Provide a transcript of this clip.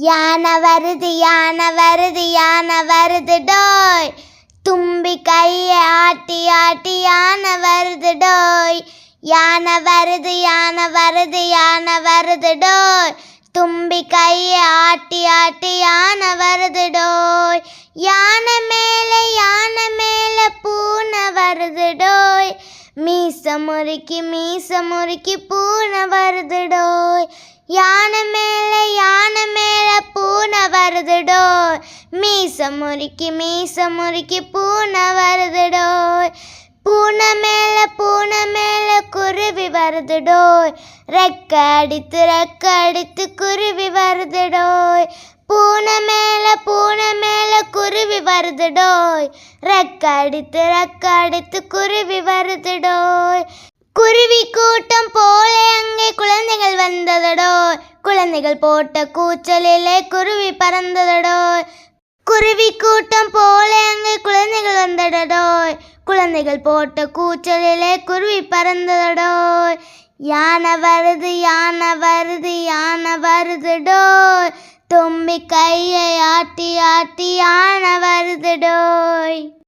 யானை வருது யானை வருது யானை வருது டோய், தும்பி கையை ஆட்டி ஆட்டி யானை வருது டோய். யானை வருது யானை வருது யானை வருது டோய், தும்பி கையை ஆட்டி ஆட்டி யானை வருது டோய். யானை மேலே பூனை வருது டோய், மீச முறுக்கி பூனை வருது டோய். யானை மேலே பூனை வருது டோய், மீச முறுக்கி பூனை வருது டோய். பூனை மேலே குருவி வருது டோய், ரெக்க அடித்து குருவி வருது டோய். பூனை மேலே குருவி வருது டோய், ரெக்க அடித்து குருவி வருது டோய். குருவி கூட்டம் போல அங்கே குழந்தைகள் வந்ததடோய், குழந்தைகள் போட்ட கூச்சலிலே குருவி பறந்ததடோய். குருவி கூட்டம் போல அங்கே குழந்தைகள் வந்ததடோய், குழந்தைகள் போட்ட கூச்சலிலே குருவி பறந்ததடோய். யானை வருது யானை வருது யானை வருது டோய், தும்பி கையை ஆட்டி ஆட்டி யானை வருது டோய்.